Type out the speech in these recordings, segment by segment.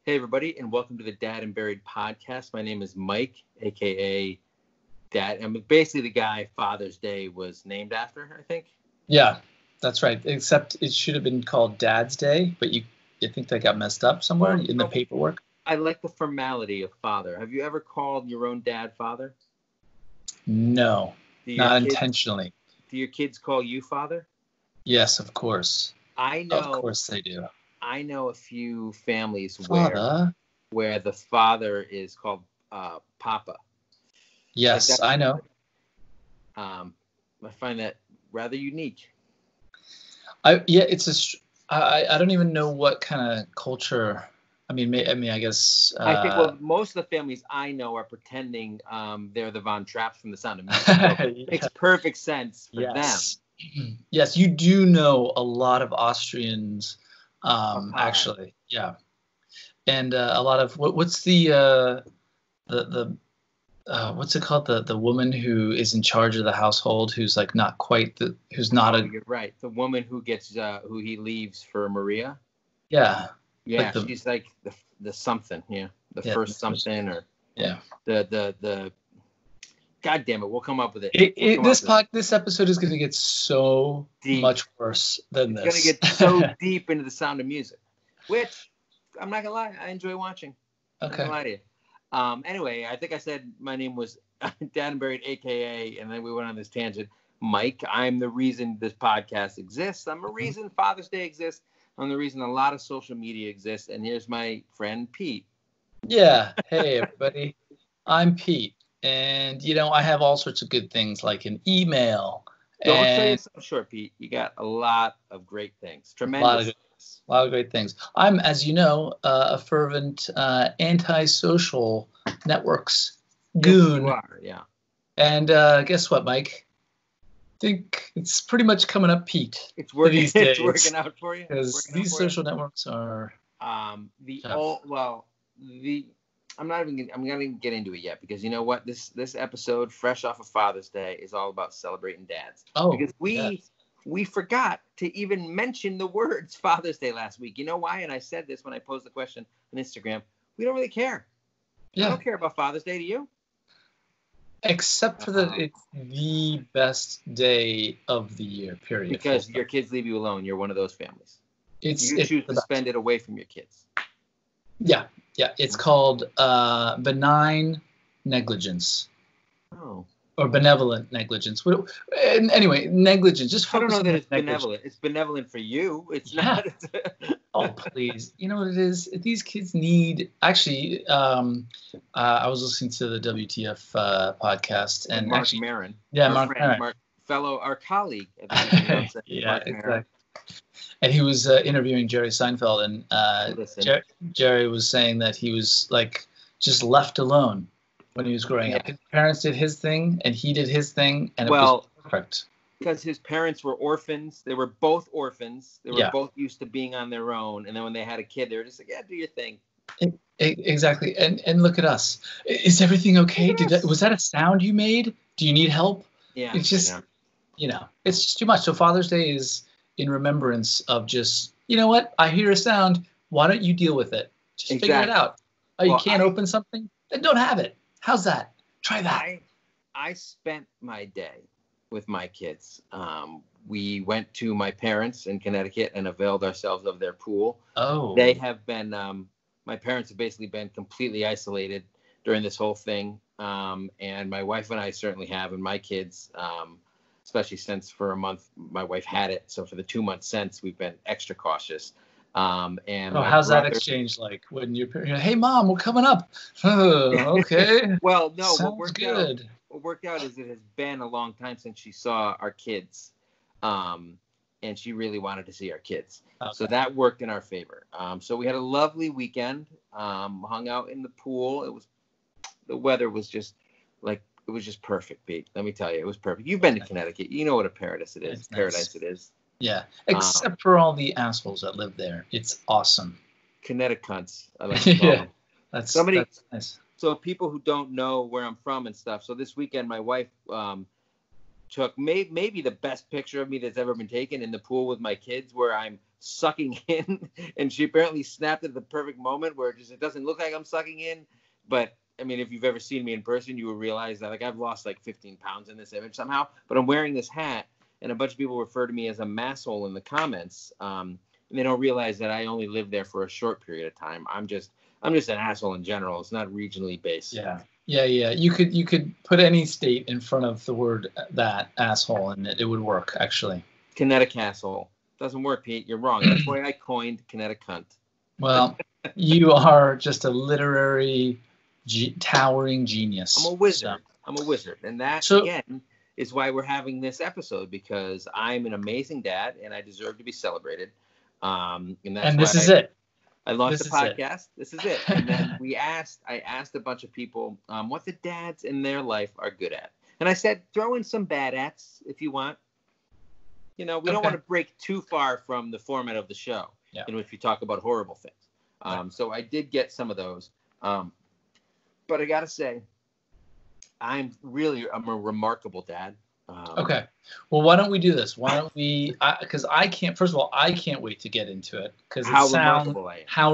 Hey, everybody, and welcome to the Dad and Buried podcast. My name is Mike, a.k.a. Dad. I'm basically the guy Father's Day was named after, I think. Yeah, that's right. Except it should have been called Dad's Day, but you think that got messed up somewhere in the paperwork? I like the formality of father. Have you ever called your own dad father? No, not intentionally. Do your kids call you father? Yes, of course. I know. Of course they do. I know a few families where the father is called Papa. Yes, I know. I find that rather unique. I don't even know what kind of culture. I guess. I think most of the families I know are pretending they're the Von Trapps from The Sound of Music. So it makes perfect sense for them. Yes, you do know a lot of Austrians. Actually, yeah, and a lot of what's the what's it called, the woman who is in charge of the household, who's like not quite You're right, the woman who gets who he leaves for Maria. Yeah, she's like the something, first something, or the God damn it, we'll come up with it. This episode is going to get so much worse than this. It's going to get so deep into The Sound of Music, which I'm not gonna lie, I enjoy watching. Okay. I'm not gonna lie to you. Anyway, I think I said my name was Dad and Buried, aka, and then we went on this tangent. Mike, I'm the reason this podcast exists. I'm the reason Father's Day exists. I'm the reason a lot of social media exists. And here's my friend Pete. Yeah. Hey, everybody. I'm Pete. And, I have all sorts of good things like an email. Don't sell yourself short, Pete. You got a lot of great things. Tremendous. A lot of great things. I'm, as you know, a fervent anti-social networks goon. Yes, you are, yeah. And guess what, Mike? I think it's pretty much coming up Pete. It's working. These days. It's working out for you. Because these social networks are. I'm gonna get into it yet, because you know what, this episode, fresh off of Father's Day, is all about celebrating dads. Because we forgot to even mention the words Father's Day last week. You know why? And I said this when I posed the question on Instagram. We don't really care. I don't care about Father's Day. Do you? Except for that it's the best day of the year, period. Because your kids leave you alone. You're one of those families. You choose to spend it away from your kids. Yeah. It's called benign negligence. Oh. Or benevolent negligence. Anyway, negligence. Just I don't know that it's benevolent. It's benevolent for you. It's not. Oh, please. You know what it is? These kids need. Actually, I was listening to the WTF podcast, and Mark Maron. Yeah, Mark Maron. Our colleague. Yeah, exactly. And he was interviewing Jerry Seinfeld, and Jerry was saying that he was like just left alone when he was growing up. His parents did his thing, and he did his thing, and it was perfect. Because his parents were orphans. They were both orphans. They were both used to being on their own. And then when they had a kid, they were just like, yeah, do your thing. Exactly. And look at us. Is everything okay? Was that a sound you made? Do you need help? Yeah. It's just, it's just too much. So Father's Day is in remembrance of just, you know what? I hear a sound. Why don't you deal with it? Just figure it out. Oh, you can't open something? Then don't have it. How's that? Try that. I spent my day with my kids. We went to my parents in Connecticut and availed ourselves of their pool. Oh. They have been, my parents have basically been completely isolated during this whole thing. And my wife and I certainly have, and my kids, especially since for a month my wife had it. So for the 2 months since, we've been extra cautious. How's that exchange like when you're hey Mom, we're coming up? Oh, okay. Well, no, Sounds good. What worked out is it has been a long time since she saw our kids, and she really wanted to see our kids. Okay. So that worked in our favor. So we had a lovely weekend, hung out in the pool. The weather was just it was just perfect, Pete. Let me tell you, it was perfect. You've been to Connecticut. You know what a paradise it is. It's paradise it is. Yeah, except for all the assholes that live there. It's awesome. Kinetic cunts, I like to call them. That's nice. So people who don't know where I'm from and stuff. So this weekend, my wife took maybe the best picture of me that's ever been taken in the pool with my kids, where I'm sucking in, and she apparently snapped at the perfect moment where it doesn't look like I'm sucking in. But I mean, if you've ever seen me in person, you will realize that like I've lost like 15 pounds in this image somehow. But I'm wearing this hat, and a bunch of people refer to me as a masshole in the comments. And they don't realize that I only lived there for a short period of time. I'm just an asshole in general. It's not regionally based. Yeah. You could put any state in front of the word that asshole, and it would work actually. Kinetic asshole doesn't work, Pete. You're wrong. That's why I coined kinetic cunt. Well, you are just a literary towering genius. I'm a wizard. I'm a wizard, and that again is why we're having this episode, because I'm an amazing dad and I deserve to be celebrated. And this is it. I launched the podcast. This is it. And then I asked a bunch of people what the dads in their life are good at. And I said, throw in some bad ats if you want. You know, we don't want to break too far from the format of the show in which we talk about horrible things. So I did get some of those. But I got to say, I'm a remarkable dad. Okay. Well, why don't we do this? Why don't we? Because I can't. First of all, I can't wait to get into it because how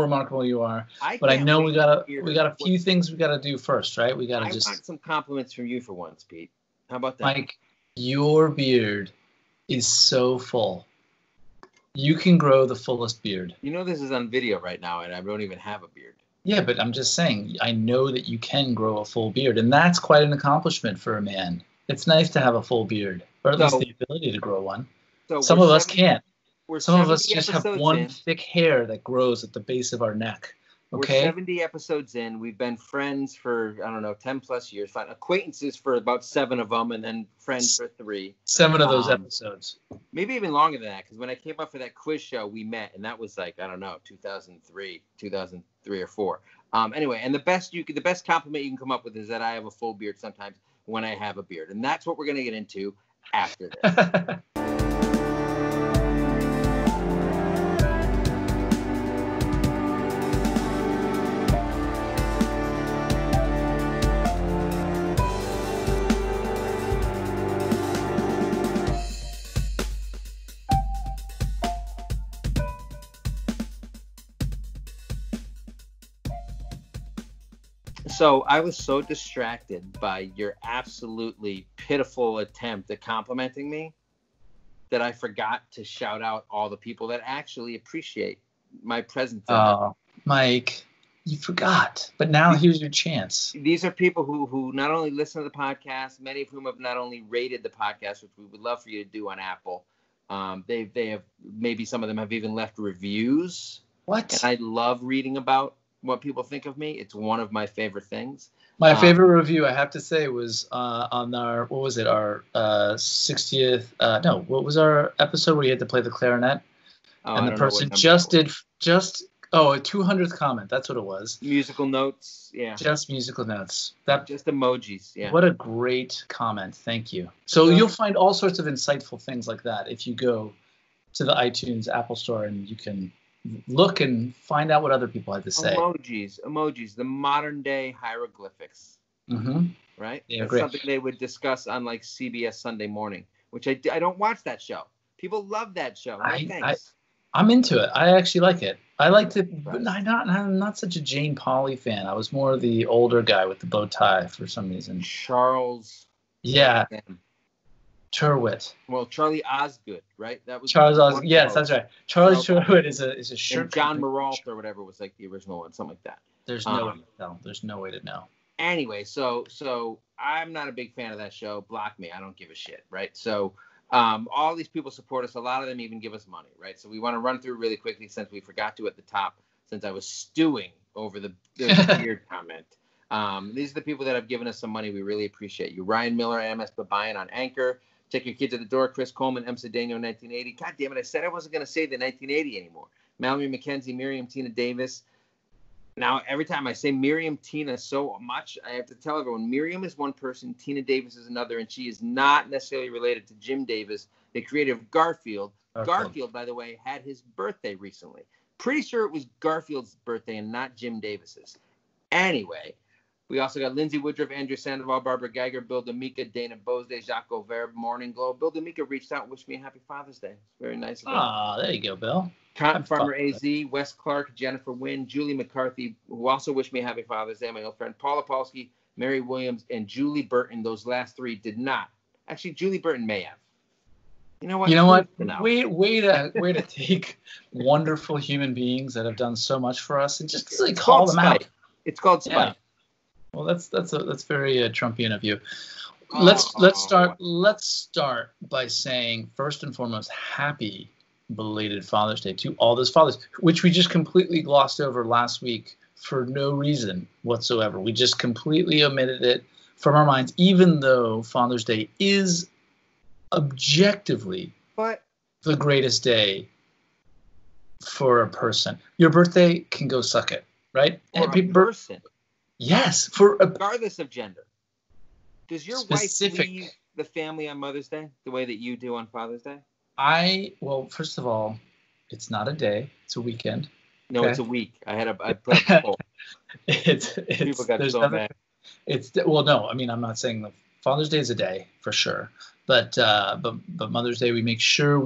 remarkable you are. But I know we got a few things we got to do first, right? We got to just. I want some compliments from you for once, Pete. How about that, Mike? Your beard is so full. You can grow the fullest beard. You know this is on video right now, and I don't even have a beard. Yeah, but I'm just saying, I know that you can grow a full beard, and that's quite an accomplishment for a man. It's nice to have a full beard, or at least the ability to grow one. Some of us can't. Some of us just have one thick hair that grows at the base of our neck. Okay? We're 70 episodes in. We've been friends for, 10 plus years. Acquaintances for about 7 of them, and then friends for 3. 7 of those episodes. Maybe even longer than that, because when I came up for that quiz show, we met, and that was 2003 or 4. Anyway, and the best compliment you can come up with is that I have a full beard sometimes when I have a beard. And that's what we're going to get into after this. So I was so distracted by your absolutely pitiful attempt at complimenting me that I forgot to shout out all the people that actually appreciate my presence. Oh, Mike, you forgot. But now here's your chance. These are people who not only listen to the podcast, many of whom have not only rated the podcast, which we would love for you to do on Apple. They have, maybe some of them have even left reviews. What? And I love reading about what people think of me. It's one of my favorite things. My favorite review, I have to say, was on our 60th? What was our episode where you had to play the clarinet? And the person just a 200th comment. That's what it was. Musical notes, yeah. Just musical notes. Just emojis, yeah. What a great comment. Thank you. So you'll find all sorts of insightful things like that if you go to the iTunes Apple Store, and you can look and find out what other people had to say. Emojis, the modern day hieroglyphics. Mm-hmm. Right? Yeah, that's something they would discuss on like CBS Sunday Morning, which I don't watch that show. People love that show. I'm into it. I actually like it. I liked it, but I'm not such a Jane Pauley fan. I was more the older guy with the bow tie for some reason. Charles. Yeah. Turwit. Well, Charlie Osgood, right? That was Charles Osgood. Yes, that's right. Charlie Turwit is a shirt. And John Maralt or whatever was like the original one, something like that. There's no way to know. There's no way to know. Anyway, so I'm not a big fan of that show. Block me. I don't give a shit, right? So all these people support us. A lot of them even give us money, right? So we want to run through really quickly since we forgot to at the top, since I was stewing over the weird comment. These are the people that have given us some money. We really appreciate you. Ryan Miller, MS Babayan on Anchor. Take Your Kid to the Door, Chris Coleman, M. Cedeno, 1980. God damn it, I said I wasn't going to say the 1980 anymore. Mallory McKenzie, Miriam Tina Davis. Now, every time I say Miriam Tina so much, I have to tell everyone, Miriam is one person, Tina Davis is another, and she is not necessarily related to Jim Davis, the creator of Garfield. Garfield, by the way, had his birthday recently. Pretty sure it was Garfield's birthday and not Jim Davis's. Anyway, We also got Lindsay Woodruff, Andrew Sandoval, Barbara Geiger, Bill D'Amica, Dana Bosday, Jacques Auvert, Morning Glow. Bill D'Amica reached out and wished me a happy Father's Day. It's very nice of him. There you go, Bill. Cotton Farmer AZ, Wes Clark, Jennifer Wynn, Julie McCarthy, who also wished me a happy Father's Day, my old friend Paula Polsky, Mary Williams, and Julie Burton. Those last three did not. Actually, Julie Burton may have. You know what? Way to take wonderful human beings that have done so much for us and just like call them out. It's called spite. Yeah. Well, that's very Trumpian of you. Let's start by saying first and foremost, happy belated Father's Day to all those fathers, which we just completely glossed over last week for no reason whatsoever. We just completely omitted it from our minds, even though Father's Day is objectively the greatest day for a person. Your birthday can go suck it, right? For a person. Yes, regardless of gender. Does your wife leave the family on Mother's Day the way that you do on Father's Day? Well, first of all, it's not a day; it's a weekend. No, okay? It's a week. I put up a poll. People got so mad. No. I mean, I'm not saying the Father's Day is a day for sure, but Mother's Day we make sure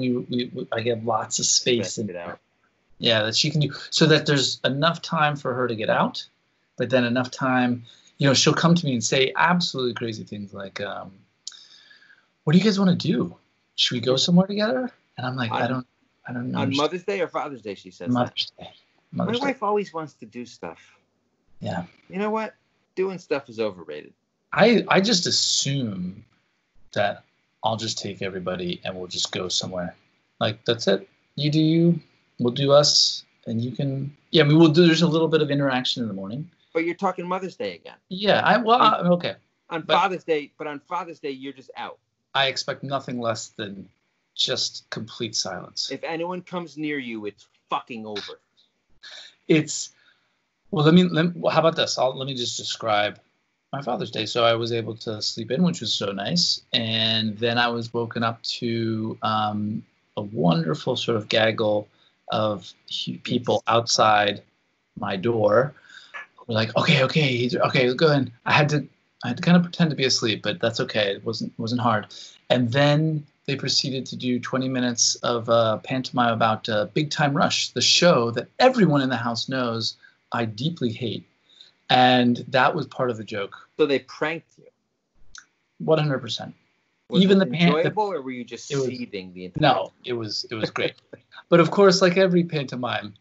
I get lots of space and that she can do so that there's enough time for her to get out. But then enough time, she'll come to me and say absolutely crazy things like, what do you guys want to do? Should we go somewhere together? And I'm like, I don't know. On Mother's Day or Father's Day, she says Mother's Day. My wife always wants to do stuff. Yeah. You know what? Doing stuff is overrated. I just assume that I'll just take everybody and we'll just go somewhere. Like, that's it. You do you, we'll do us, and you can. Yeah, I mean, there's a little bit of interaction in the morning. But you're talking Mother's Day again. Yeah, okay. Father's Day, but on Father's Day, you're just out. I expect nothing less than just complete silence. If anyone comes near you, it's fucking over. How about this? Let me just describe my Father's Day. So I was able to sleep in, which was so nice. And then I was woken up to a wonderful sort of gaggle of people outside my door. We're like, okay, go ahead. I had to kind of pretend to be asleep, but that's okay. It wasn't hard. And then they proceeded to do 20 minutes of pantomime about Big Time Rush, the show that everyone in the house knows I deeply hate. And that was part of the joke. So they pranked you? 100%. Was it enjoyable, or were you just seething the entire time? No, it was great. But of course, like every pantomime,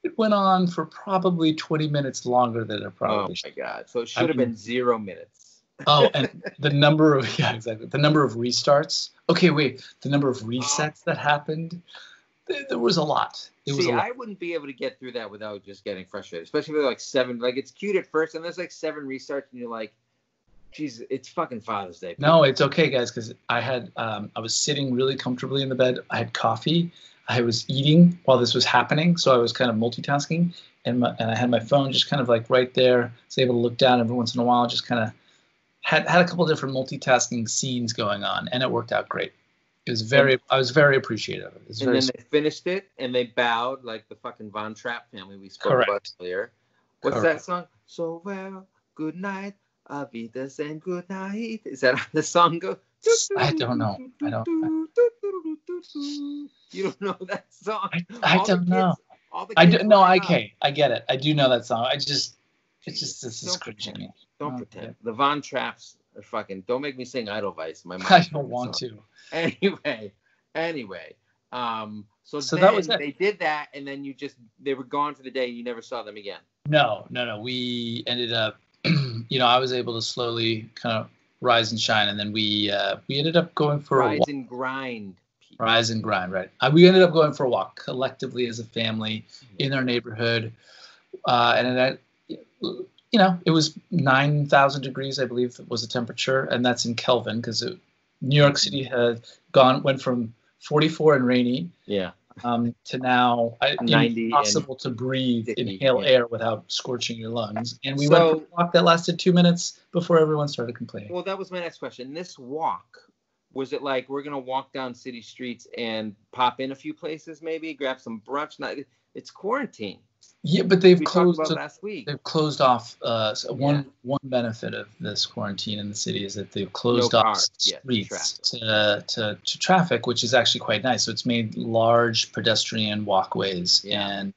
it went on for probably 20 minutes longer than it probably should. Oh my God. So it should have been 0 minutes. And the number of restarts. Okay, wait. The number of resets that happened, there was a lot. I wouldn't be able to get through that without just getting frustrated, especially with like 7. Like, it's cute at first, and there's like 7 restarts, and you're like, geez, it's fucking Father's Day. No, it's okay, guys, because I was sitting really comfortably in the bed. I had coffee. I was eating while this was happening, so I was kind of multitasking, and I had my phone just kind of like right there. I was able to look down every once in a while, just kind of had a couple different multitasking scenes going on, and it worked out great. I was very appreciative of it. Then they finished it, and they bowed like the fucking Von Trapp family we spoke about earlier. What's that song? So well, good night, Auf Wiedersehen, good night. Is that how the song goes? I don't know. You don't know that song? I don't know. I get it. I do know that song. It's just this is cringing me. Don't pretend. Yeah. The Von Trapps are fucking. Don't make me sing Edelweiss. I don't want to. Anyway. So then that was it. They did that, and then they were gone for the day. And you never saw them again. No. We ended up. I was able to slowly kind of rise and shine, and then we ended up going for a walk. Rise and grind, right. We ended up going for a walk collectively as a family in our neighborhood, and it was 9,000 degrees, I believe, was the temperature, and that's in Kelvin because New York City went from 44 and rainy, to now 90 impossible to breathe, inhale air without scorching your lungs. And we went for a walk that lasted 2 minutes before everyone started complaining. Well, that was my next question. This walk, was it like we're going to walk down city streets and pop in a few places, maybe grab some brunch? It's quarantine. Yeah, but they've closed talked about last week. They've closed off one benefit of this quarantine in the city is that they've closed off streets to traffic, which is actually quite nice. So it's made large pedestrian walkways, and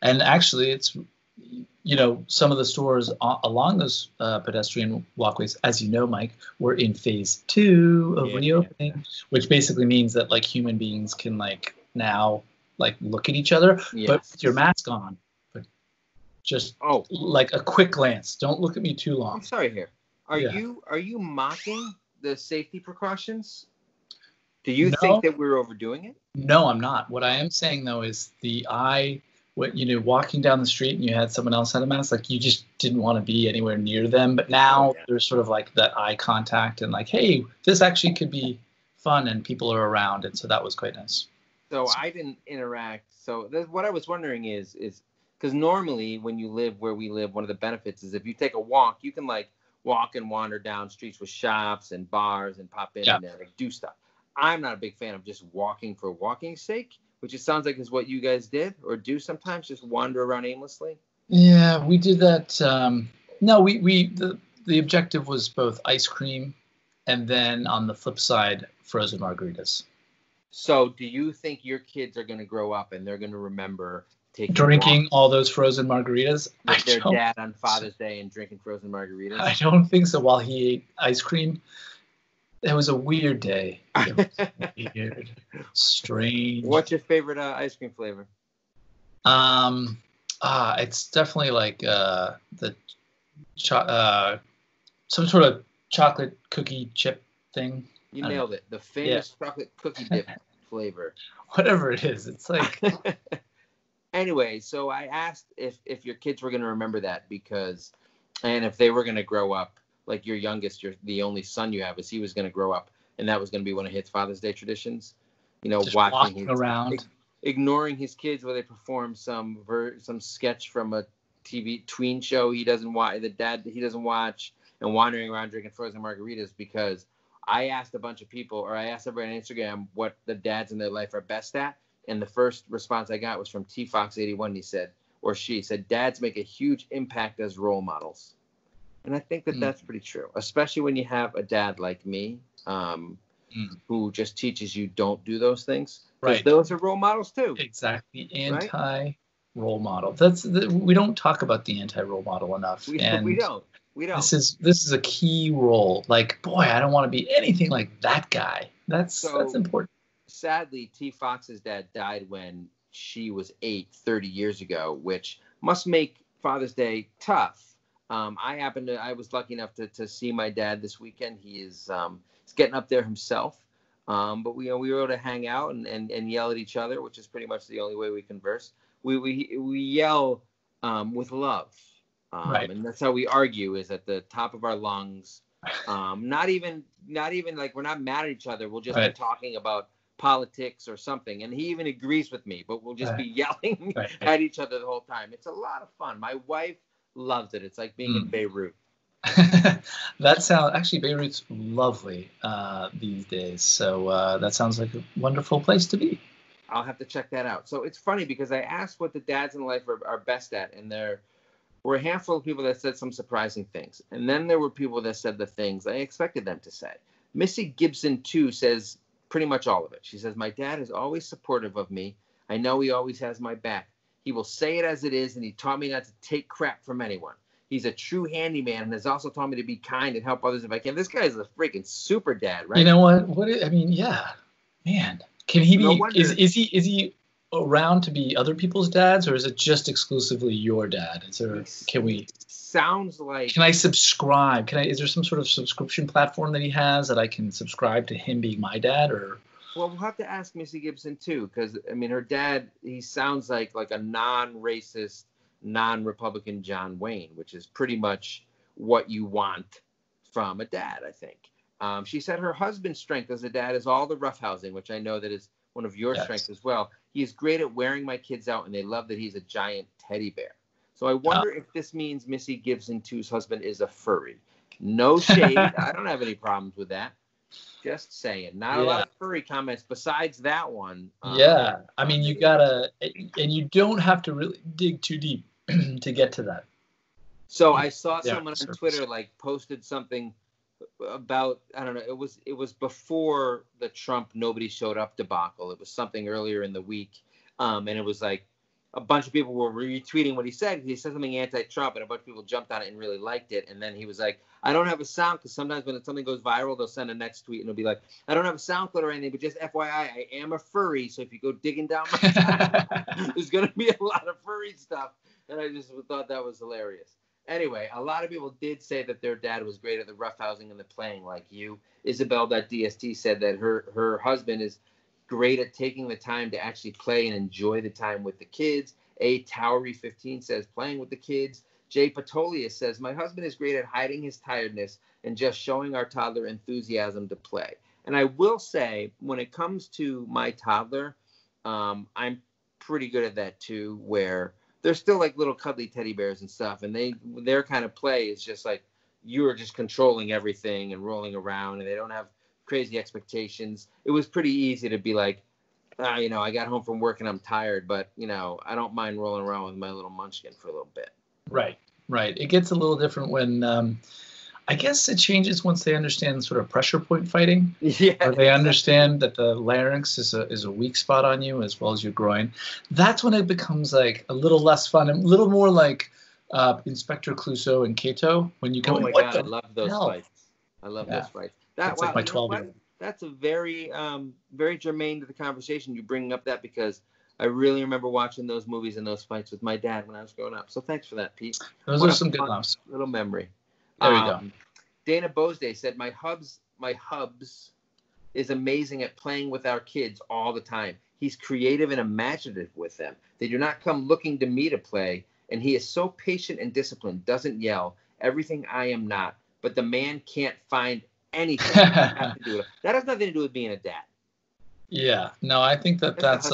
actually it's some of the stores along those pedestrian walkways, as you know, Mike, were in phase 2 of reopening, which basically means that like human beings can like now like look at each other, but with your mask on, but just like a quick glance. Don't look at me too long. I'm sorry here. Are you mocking the safety precautions? Do you think that we're overdoing it? No, I'm not. What I am saying though is walking down the street and you had someone else had a mask, like you just didn't want to be anywhere near them. But now there's sort of like that eye contact and like, hey, this actually could be fun and people are around. And so that was quite nice. So I didn't interact. So what I was wondering is because normally when you live where we live, one of the benefits is if you take a walk, you can like walk and wander down streets with shops and bars and pop in and like do stuff. I'm not a big fan of just walking for walking's sake, which it sounds like is what you guys did or do sometimes, just wander around aimlessly. Yeah, we did that. No, the objective was both ice cream and then on the flip side, frozen margaritas. So do you think your kids are going to grow up and they're going to remember drinking all those frozen margaritas with their dad on Father's Day and drinking frozen margaritas? I don't think so. While he ate ice cream, it was a weird day. It was weird, strange. What's your favorite ice cream flavor? It's definitely like some sort of chocolate cookie chip thing. You nailed it. The famous chocolate cookie dip flavor. Whatever it is, it's like. Anyway, so I asked if your kids were going to remember that and if they were going to grow up, like your youngest, the only son you have, he was going to grow up, and that was going to be one of his Father's Day traditions. Just walking around, ignoring his kids while they perform some sketch from a TV tween show he doesn't watch, he doesn't watch, and wandering around drinking frozen margaritas because. I asked a bunch of people, or I asked everybody on Instagram what the dads in their life are best at. And the first response I got was from TFox81. She said, dads make a huge impact as role models. And I think that's pretty true, especially when you have a dad like me who just teaches you don't do those things. Right. Those are role models too. Exactly. Anti-role model. We don't talk about the anti-role model enough. We don't. This is a key role. Like, boy, I don't want to be anything like that guy. That's important. Sadly, T. Fox's dad died when she was 30 years ago, which must make Father's Day tough. I was lucky enough to see my dad this weekend. He's getting up there himself. But we were able to hang out and yell at each other, which is pretty much the only way we converse. We yell with love. And that's how we argue, is at the top of our lungs. Not even like we're not mad at each other. We'll just be talking about politics or something. And he even agrees with me, but we'll just be yelling at each other the whole time. It's a lot of fun. My wife loves it. It's like being in Beirut. Beirut's lovely these days. So that sounds like a wonderful place to be. I'll have to check that out. So it's funny because I asked what the dads in life are best at, and there were a handful of people that said some surprising things. And then there were people that said the things I expected them to say. Missy Gibson, too, says pretty much all of it. She says, my dad is always supportive of me. I know he always has my back. He will say it as it is, and he taught me not to take crap from anyone. He's a true handyman and has also taught me to be kind and help others if I can. This guy is a freaking super dad, right? You know what? Man. Can he be? Is he around to be other people's dads, or is it just exclusively your dad? Sounds like. Can I subscribe? Is there some sort of subscription platform that he has that I can subscribe to him being my dad, or? Well, we'll have to ask Missy Gibson too, because her dad, he sounds like a non-racist, non-Republican John Wayne, which is pretty much what you want from a dad, I think. She said her husband's strength as a dad is all the roughhousing, which I know that is one of your strengths as well. He is great at wearing my kids out, and they love that he's a giant teddy bear. So I wonder if this means Missy Gibson 2's husband is a furry. No shade. I don't have any problems with that. Just saying. Not a lot of furry comments besides that one. Yeah. I mean, you gotta, and you don't have to really dig too deep to get to that. So I saw someone on Twitter like posted something about, I don't know, it was before the Trump nobody showed up debacle. It was something earlier in the week. And it was like a bunch of people were retweeting what he said. He said something anti-Trump, and a bunch of people jumped on it and really liked it. And then he was like, I don't have a sound, because sometimes when something goes viral, they'll send a next tweet and it'll be like, I don't have a sound clip or anything, but just FYI, I am a furry. So if you go digging down my timeline, there's going to be a lot of furry stuff. And I just thought that was hilarious. Anyway, a lot of people did say that their dad was great at the roughhousing and the playing like you. Isabel.dst said that her husband is great at taking the time to actually play and enjoy the time with the kids. A Towery 15 says playing with the kids. Jay Patolius says, my husband is great at hiding his tiredness and just showing our toddler enthusiasm to play. And I will say, when it comes to my toddler, I'm pretty good at that too, where they're still like little cuddly teddy bears and stuff. And their kind of play is just like, you are just controlling everything and rolling around, and they don't have crazy expectations. It was pretty easy to be like, I got home from work and I'm tired, but I don't mind rolling around with my little munchkin for a little bit. Right. It gets a little different when, I guess it changes once they understand sort of pressure point fighting. Yeah. Or they understand that the larynx is a weak spot on you as well as your groin. That's when it becomes like a little less fun, a little more like Inspector Clouseau and Kato. When you go, oh my God, I love those fights. I love those fights. That's like my 12-year-old. That's a very, very germane to the conversation. You bringing up that because I really remember watching those movies and those fights with my dad when I was growing up. So thanks for that, Pete. Those are some good ones. Little memory. There you go. Dana Bosday said, my hubs is amazing at playing with our kids all the time. He's creative and imaginative with them. They do not come looking to me to play, and he is so patient and disciplined, doesn't yell, everything I am not. But the man can't find anything have to do with it. That has nothing to do with being a dad. Yeah, no, I think that's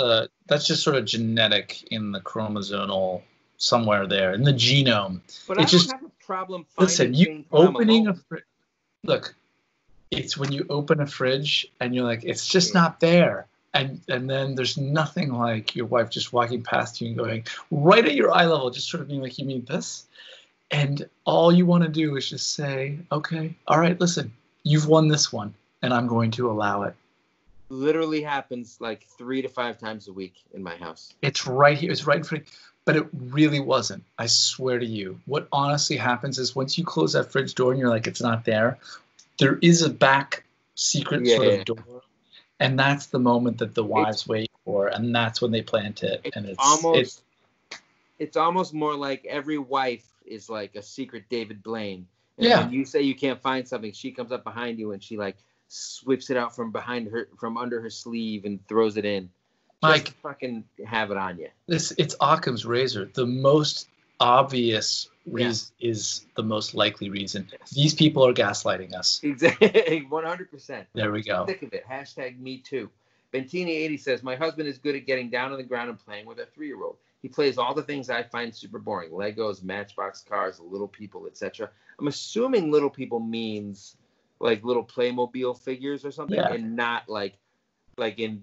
just sort of genetic in the chromosomal somewhere there in the genome. But I don't have a problem finding look, it's when you open a fridge and you're like, it's just not there. And then there's nothing like your wife just walking past you and going right at your eye level, just sort of being like, you mean this? And all you want to do is just say, okay, all right, listen, you've won this one, and I'm going to allow it. Literally happens like 3 to 5 times a week in my house. It's right here. It's right in front of you. But it really wasn't. I swear to you. What honestly happens is once you close that fridge door and you're like, it's not there, there is a back secret sort of door. And that's the moment that the wives wait for, and that's when they plant it. And it's almost more like every wife is like a secret David Blaine. And when you say you can't find something, she comes up behind you and she like whips it out from under her sleeve and throws it in. Just to fucking have it on you. It's Occam's razor. The most obvious reason is the most likely reason. Yes. These people are gaslighting us. Exactly, 100%. There we go. Sick of it. # me too. Bentini80 says, my husband is good at getting down on the ground and playing with a 3-year-old. He plays all the things I find super boring. Legos, Matchbox cars, little people, etc. I'm assuming little people means like little Playmobil figures or something, and not like in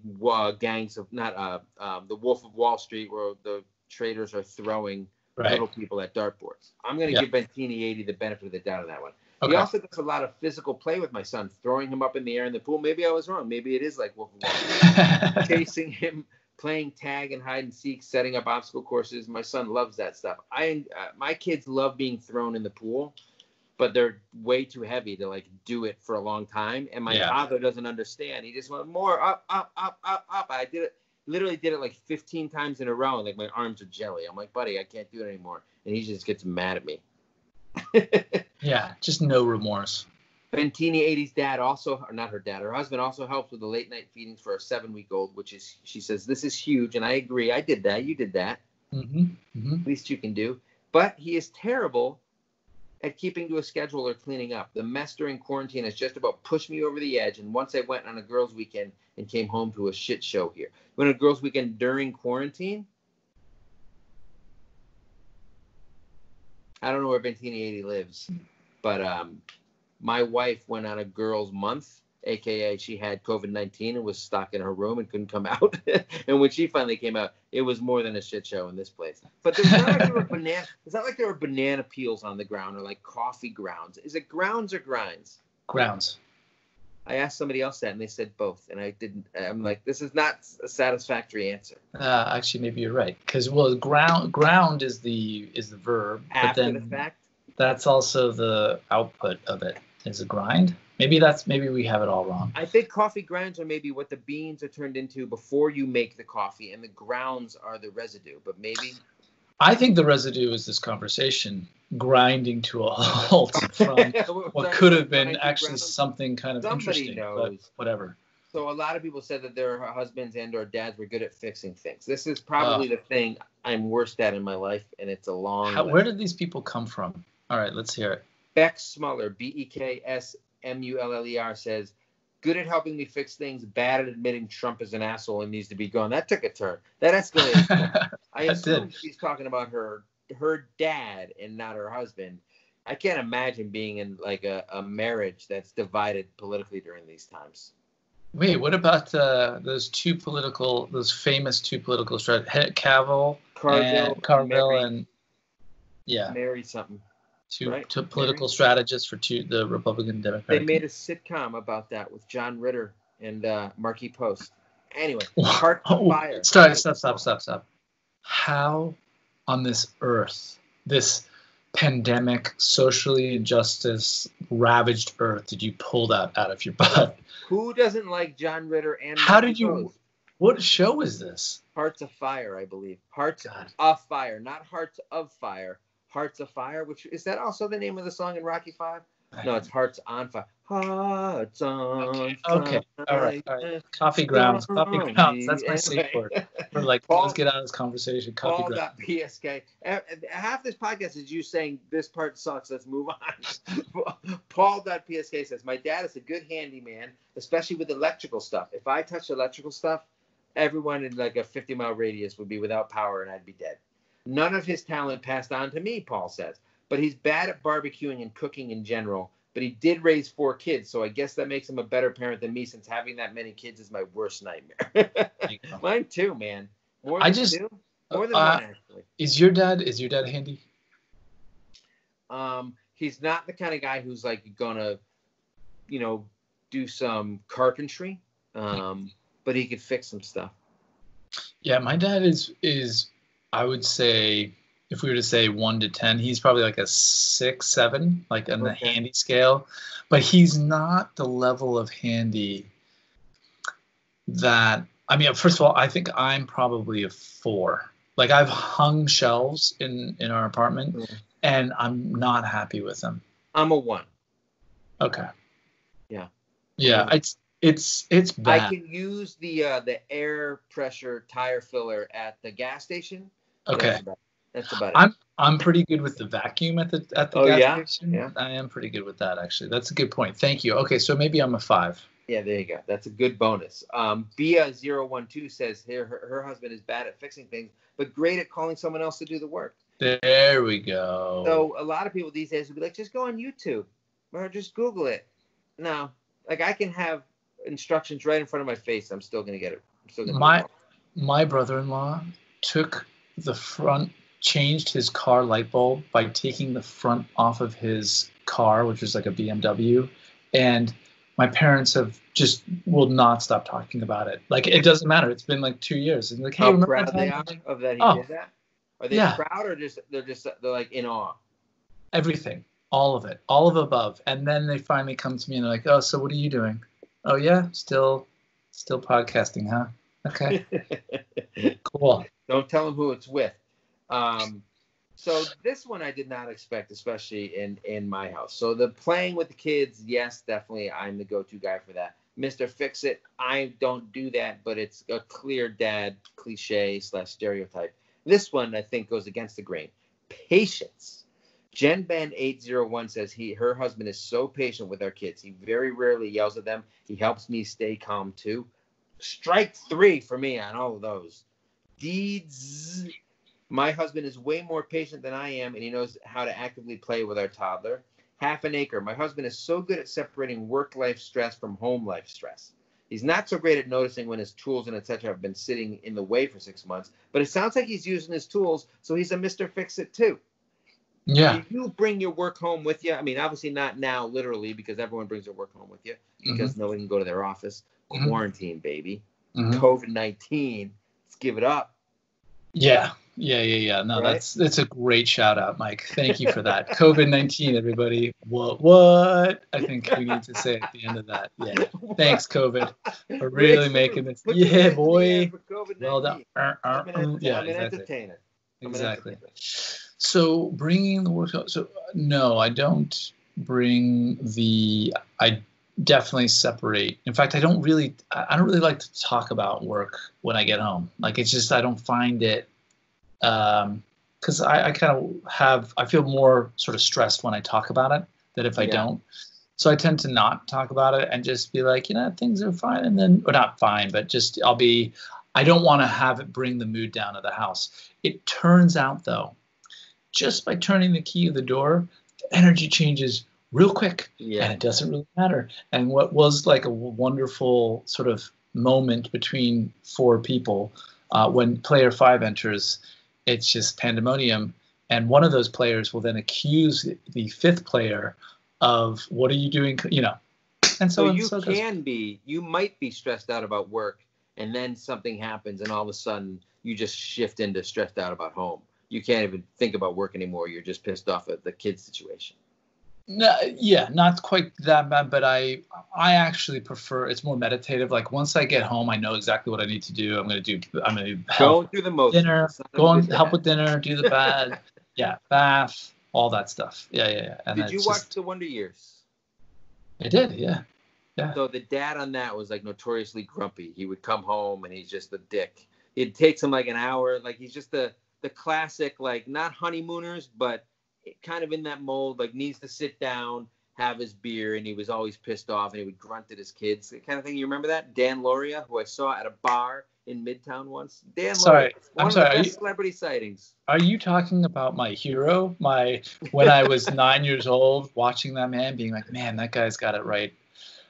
gangs of the Wolf of Wall Street where the traders are throwing little people at dartboards. I'm going to give Bentini80 the benefit of the doubt on that one. Okay. He also does a lot of physical play with my son, throwing him up in the air in the pool. Maybe I was wrong. Maybe it is like Wolf of Wall Street. Chasing him, playing tag and hide and seek, setting up obstacle courses. My son loves that stuff. My kids love being thrown in the pool, but they're way too heavy to like do it for a long time. And my father doesn't understand. He just went more up. I literally did it like 15 times in a row. And like my arms are jelly. I'm like, buddy, I can't do it anymore. And he just gets mad at me. Yeah, just no remorse. Bentini80's dad also, or not her dad, her husband also helps with the late night feedings for a 7-week-old, which is, she says, this is huge. And I agree. I did that. You did that. Mm-hmm. Least you can do. But he is terrible at keeping to a schedule or cleaning up. The mess during quarantine has just about pushed me over the edge. And once I went on a girls' weekend and came home to a shit show here. Went on a girls' weekend during quarantine? I don't know where Bentini80 lives, but my wife went on a girls' month AKA she had COVID-19 and was stuck in her room and couldn't come out. And when she finally came out, it was more than a shit show in this place. But it's not like there were banana peels on the ground or like coffee grounds. Is it grounds or grinds? Grounds. I asked somebody else that, and they said both, and I didn't. I'm like, this is not a satisfactory answer. Actually, maybe you're right, because ground is the verb, After but then the fact, that's also the output of it is a grind. Maybe we have it all wrong. I think coffee grinds are maybe what the beans are turned into before you make the coffee, and the grounds are the residue. But maybe I think the residue is this conversation grinding to a halt from what could have been actually something kind of interesting. But whatever. So a lot of people said that their husbands and or dads were good at fixing things. This is probably the thing I'm worst at in my life, and it's a long list. Where did these people come from? All right, let's hear it. Beck Smuller, BEKSMULLER, says, good at helping me fix things, bad at admitting Trump is an asshole and needs to be gone. That took a turn. That escalated. I assume she's talking about her dad and not her husband. I can't imagine being in like a marriage that's divided politically during these times. Wait, what about those famous two political strategists, Carville and Mary something. Two political strategists for the Republican Democratic. They made a sitcom about that with John Ritter and Marquis Post. Anyway, Heart of Fire. Stop. How on this earth, this pandemic, socially injustice ravaged earth, did you pull that out of your butt? Who doesn't like John Ritter and How did you? Post? What show is this? Hearts of Fire, I believe. Hearts of Fire, not Hearts of Fire. Hearts of Fire, which is that also the name of the song in Rocky V? No, it's Hearts on Fire. Hearts on Fire. Okay. All right. Coffee grounds. That's my safe word. We're like, let's get out of this conversation. Coffee grounds. Paul.psk. Half this podcast is you saying this part sucks. Let's move on. Paul.psk says, my dad is a good handyman, especially with electrical stuff. If I touched electrical stuff, everyone in like a 50-mile radius would be without power and I'd be dead. None of his talent passed on to me, Paul says. But he's bad at barbecuing and cooking in general. But he did raise 4 kids, so I guess that makes him a better parent than me, since having that many kids is my worst nightmare. Mine too, man. More than two? More than one, actually. Is your dad handy? He's not the kind of guy who's like gonna, do some carpentry. But he could fix some stuff. Yeah, my dad is I would say, if we were to say 1 to 10, he's probably like a 6, 7, like on the handy scale. But he's not the level of handy that, first of all, I think I'm probably a 4. Like I've hung shelves in our apartment, and I'm not happy with them. I'm a 1. Okay. Yeah. Yeah, it's bad. I can use the air pressure tire filler at the gas station. Okay. That's about it. I'm pretty good with the vacuum at the gas station. Yeah. I am pretty good with that, actually. That's a good point. Thank you. Okay, so maybe I'm a 5. Yeah, there you go. That's a good bonus. Bia012 says her husband is bad at fixing things, but great at calling someone else to do the work. There we go. So a lot of people these days would be like, just go on YouTube or just Google it. No, like I can have instructions right in front of my face. I'm still gonna get it. My brother-in-law changed his car light bulb by taking the front off of his car, which is like a BMW, and my parents will not stop talking about it. Like it doesn't matter. It's been like 2 years. And like, hey, how proud they are of that he did that? Are they proud or they're like in awe? Everything, all of it, all of above. And then they finally come to me and they're like, oh, so what are you doing? Oh yeah, still podcasting, huh? Okay. Cool. Don't tell them who it's with. So this one I did not expect, especially in my house. So the playing with the kids, yes, definitely I'm the go-to guy for that. Mr. Fix It, I don't do that, but it's a clear dad cliche / stereotype. This one I think goes against the grain. Patience. JenBen801 says her husband is so patient with our kids. He very rarely yells at them. He helps me stay calm too. Strike 3 for me on all of those. Deeds. My husband is way more patient than I am, and he knows how to actively play with our toddler. half an acre. My husband is so good at separating work-life stress from home-life stress. He's not so great at noticing when his tools and etc. have been sitting in the way for 6 months, but it sounds like he's using his tools, so he's a Mr. Fix-It too. Yeah. Do you bring your work home with you? I mean, obviously not now, literally, because everyone brings their work home with you because no one can go to their office. Quarantine, baby. COVID-19. Let's give it up. Yeah. No, right? that's a great shout out, Mike. Thank you for that. COVID-19, everybody. What? I think we need to say at the end of that. Yeah. Thanks, COVID, for really making this. Yeah, boy. Well done. I'm an exactly. entertainer. Exactly. So bringing the work. So no, I don't bring the. I definitely separate. In fact, I don't really like to talk about work when I get home. Like, it's just, I don't find it, because I kind of I feel more sort of stressed when I talk about it than if I don't. So I tend to not talk about it and just be like, things are fine. And then, or not fine, but just I don't want to have it bring the mood down of the house. It turns out, though, just by turning the key of the door, the energy changes real quick, and it doesn't really matter. And what was like a wonderful sort of moment between four people, when player 5 enters, it's just pandemonium. And one of those players will then accuse the 5th player of, what are you doing? And so you might be stressed out about work, and then something happens, and all of a sudden you just shift into stressed out about home. You can't even think about work anymore. You're just pissed off at the kid situation. No, not quite that bad, but I actually prefer, it's more meditative. Like, once I get home, I know exactly what I need to do. I'm going to go through the motions. Dinner, go and help with dinner, do the bath, all that stuff. Yeah. And did you watch The Wonder Years? I did, yeah. So the dad on that was like notoriously grumpy. He would come home and he's just a dick. It takes him like an hour. Like, he's just the classic, like, not honeymooners, but kind of in that mold, like, needs to sit down, have his beer, and he was always pissed off, and he would grunt at his kids, that kind of thing. You remember that? Dan Loria, who I saw at a bar in Midtown once. Dan Loria, one of the best celebrity sightings. Are you talking about my hero? When I was 9 years old, watching that man, being like, man, that guy's got it right.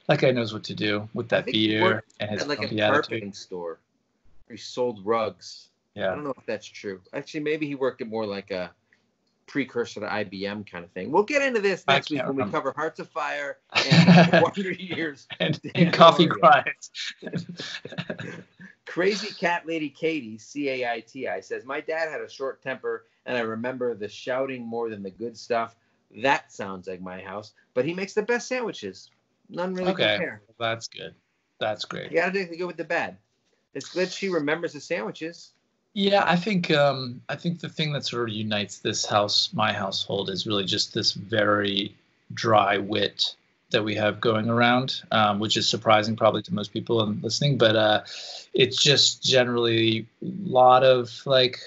That guy knows what to do with that beer and his carpeting store. He sold rugs. Yeah. I don't know if that's true. Actually, maybe he worked at more like a precursor to IBM kind of thing. We'll get into this next week when we cover Hearts of Fire and Wonder Years and Coffee Grinds. Crazy Cat Lady Katie, CAITI, says, my dad had a short temper, and I remember the shouting more than the good stuff. That sounds like my house, but he makes the best sandwiches. None really compare. Well, that's good. That's great. You gotta take the good with the bad. It's good she remembers the sandwiches. Yeah, I think the thing that sort of unites my household, is really just this very dry wit that we have going around, which is surprising probably to most people listening. But it's just generally a lot of like,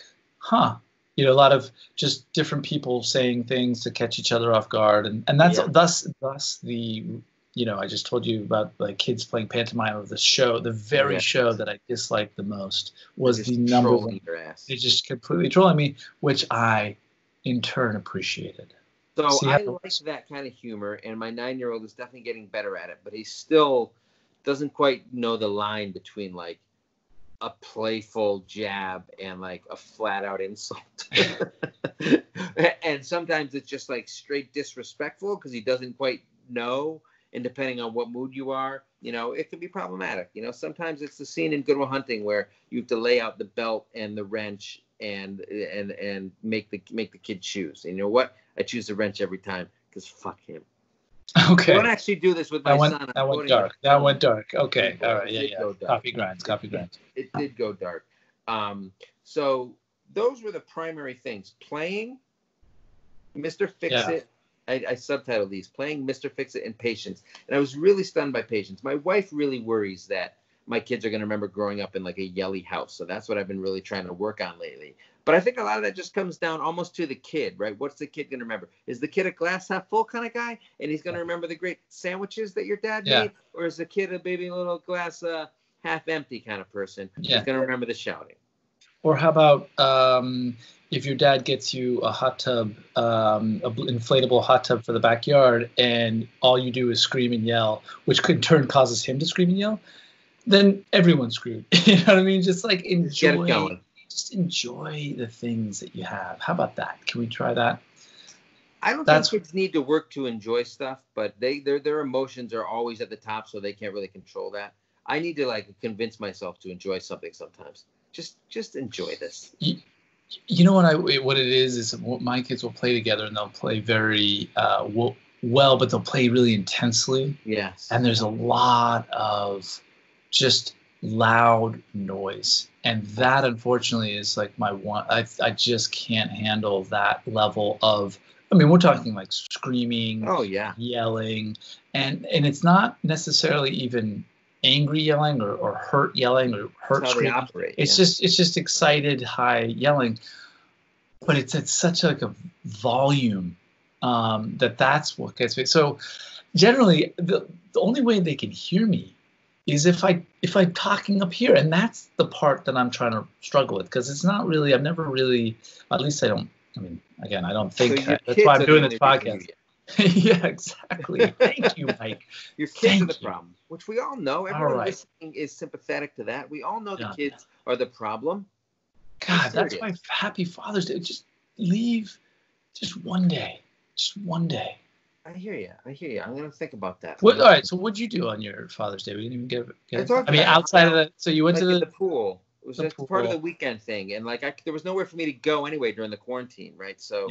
a lot of just different people saying things to catch each other off guard, and that's thus the. I just told you about like kids playing pantomime of the show. The very show that I disliked the most was the number one. They just completely trolling me, which I, in turn, appreciated. So I like that kind of humor, and my 9-year-old is definitely getting better at it, but he still doesn't quite know the line between like a playful jab and like a flat-out insult. And sometimes it's just like straight disrespectful because he doesn't quite know. And depending on what mood you are, it can be problematic. Sometimes it's the scene in Good Will Hunting where you have to lay out the belt and the wrench and make the kid choose. And you know what? I choose the wrench every time because fuck him. Okay. I don't actually do this with my son. That went dark. Okay. All right. Yeah. Coffee grinds. It did go dark. So those were the primary things. Playing, Mr. Fix-It. I subtitled these, playing Mr. Fix-It and Patience. And I was really stunned by Patience. My wife really worries that my kids are going to remember growing up in like a yelly house. So that's what I've been really trying to work on lately. But I think a lot of that just comes down almost to the kid, right? What's the kid going to remember? Is the kid a glass half full kind of guy? And he's going to remember the great sandwiches that your dad made? Or is the kid a baby little glass half empty kind of person? He's going to remember the shouting. Or how about if your dad gets you a hot tub, an inflatable hot tub for the backyard, and all you do is scream and yell, which in turn causes him to scream and yell, then everyone's screwed. You know what I mean? Just like enjoy, just enjoy the things that you have. How about that? Can we try that? I don't think kids need to work to enjoy stuff, but their emotions are always at the top, so they can't really control that. I need to like convince myself to enjoy something sometimes. Just enjoy this. You know what it is my kids will play together, and they'll play very well, but they'll play really intensely. Yes. And there's a lot of just loud noise, and that unfortunately is like my one. I just can't handle that level of. I mean, we're talking like screaming, yelling, and it's not necessarily even angry yelling or hurt yelling or hurt screaming. It's just excited, high yelling, but it's at such like a volume that's what gets me. So generally, the only way they can hear me is if I'm talking up here, and that's the part that I'm trying to struggle with, because it's not really. I've never really, at least I don't. I mean, again, I don't think so that's why I'm doing this podcast. Yeah, exactly. Thank you, Mike. Your kids are the problem, which we all know. Everyone listening is sympathetic to that. We all know the kids are the problem. God, that's why Happy Father's Day. Just leave, just one day. I hear you. I'm gonna think about that. All right. So what'd you do on your Father's Day? We didn't even get it. I mean, outside of that, so you went to the pool. It was just part of the weekend thing, and like there was nowhere for me to go anyway during the quarantine, right? So,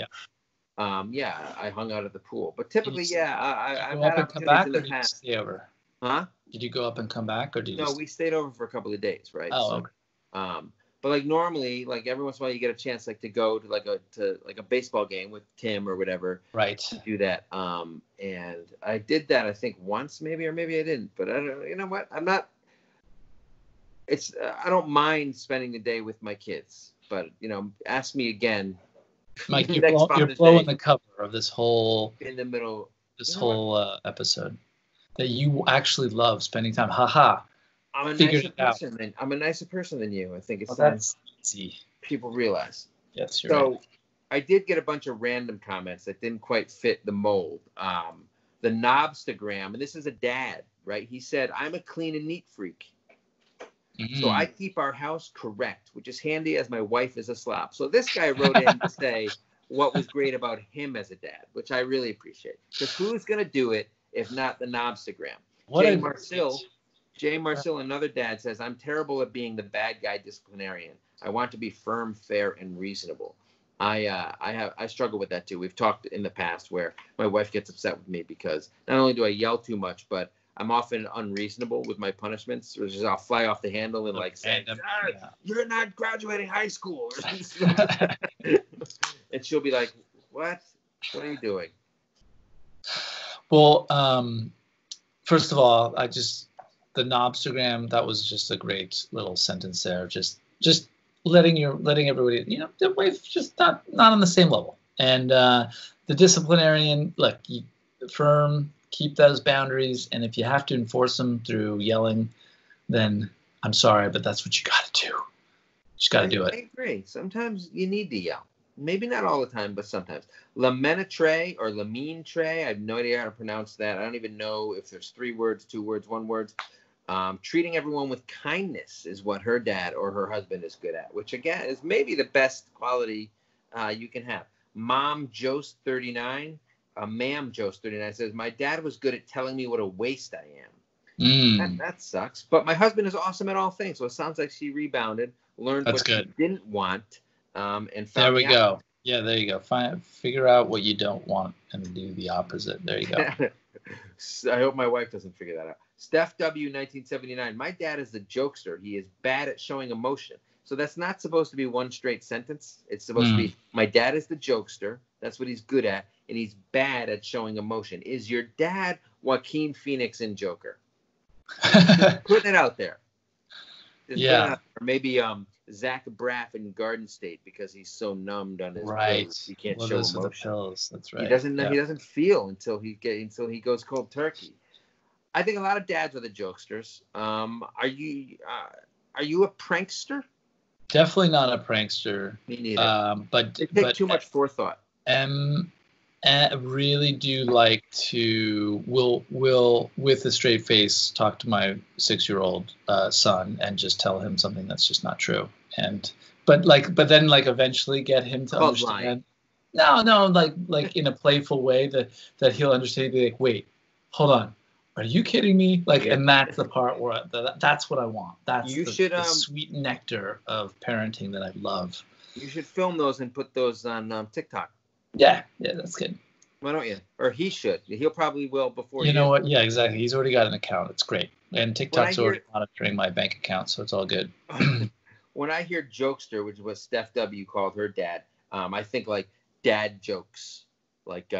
I hung out at the pool. But typically, I've had opportunities in the past. Stay over? Huh? Did you go up and come back, or did you? No, we stayed over for a couple of days, right? Oh, okay. But like normally, like every once in a while, you get a chance like to go to a baseball game with Tim or whatever. Right. To do that. And I did that I think once maybe, or maybe I didn't. But I don't. You know what? I'm not. I don't mind spending the day with my kids, but ask me again. Mike, you're blowing the cover of this whole in the middle. This whole episode that you actually love spending time. Haha. I'm a nicer person than you. I think it's that's easy. People realize. Yes, you're right. So I did get a bunch of random comments that didn't quite fit the mold. The Knobstagram, and this is a dad, right? He said, "I'm a clean and neat freak. So I keep our house correct, which is handy as my wife is a slop." So this guy wrote in to say what was great about him as a dad, which I really appreciate. Because who's going to do it if not the Knobstagram? Jay Marcil, another dad, says, "I'm terrible at being the bad guy disciplinarian. I want to be firm, fair, and reasonable." I struggle with that too. We've talked in the past where my wife gets upset with me because not only do I yell too much, but I'm often unreasonable with my punishments, or just I'll fly off the handle and like say, "You're not graduating high school," and she'll be like, "What? What are you doing?" Well, first of all, the Knobstagram, that was just a great little sentence there. Just letting everybody, their wife just not on the same level. And the disciplinarian, look, firm. Keep those boundaries, and if you have to enforce them through yelling, then I'm sorry, but that's what you got to do. You just got to do it. I agree. Sometimes you need to yell. Maybe not all the time, but sometimes. Lamentre or Lamine-tre, I have no idea how to pronounce that. I don't even know if there's 3 words, 2 words, 1 word. Treating everyone with kindness is what her dad or her husband is good at, which again is maybe the best quality you can have. Mom Jost 39. Ma'am Jost 39 says, "My dad was good at telling me what a waste I am." That sucks. But my husband is awesome at all things. So it sounds like she rebounded, learned what she didn't want, and found There we go. Yeah, there you go. Figure out what you don't want and do the opposite. There you go. I hope my wife doesn't figure that out. Steph W. 1979. "My dad is the jokester. He is bad at showing emotion." So that's not supposed to be one straight sentence. It's supposed to be, "My dad is the jokester. That's what he's good at. And he's bad at showing emotion." Is your dad Joaquin Phoenix in Joker? Just putting it out there. Or maybe Zach Braff in Garden State because he's so numbed on his pills, he can't show emotion. Pills. That's right. He doesn't feel until he goes cold turkey. I think a lot of dads are the jokesters. Are you a prankster? Definitely not a prankster. Me neither. But it takes too much forethought. Really do like to will with a straight face talk to my 6-year-old son and just tell him something that's just not true. But then eventually get him to understand. Lying. No, like in a playful way that he'll understand. Be like, wait, hold on. Are you kidding me? And that's the part where that's what I want. That's the sweet nectar of parenting that I love. You should film those and put those on TikTok. Yeah, that's good. Why don't you? Or he should. He'll probably will before you. You know what? Yeah, exactly. He's already got an account. It's great. And TikTok's already monitoring my bank account, so it's all good. When I hear jokester, which is what Steph W. called her dad, I think like dad jokes. Like,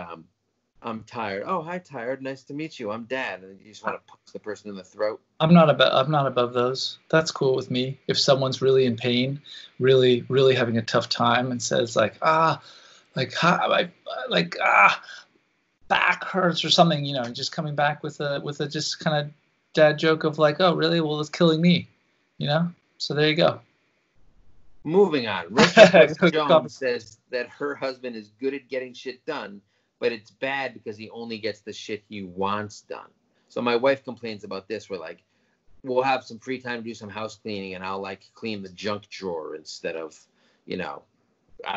I'm tired. Oh, hi, tired. Nice to meet you. I'm dad. And you just want to punch the person in the throat. I'm not above those. That's cool with me. If someone's really in pain, really, really having a tough time, and says back hurts or something, just coming back with a just kind of dad joke of like, oh, really? Well, it's killing me, So there you go. Moving on. Rachel Jones says that her husband is good at getting shit done, but it's bad because he only gets the shit he wants done. So my wife complains about this. We're like, we'll have some free time to do some house cleaning, and I'll clean the junk drawer instead of, I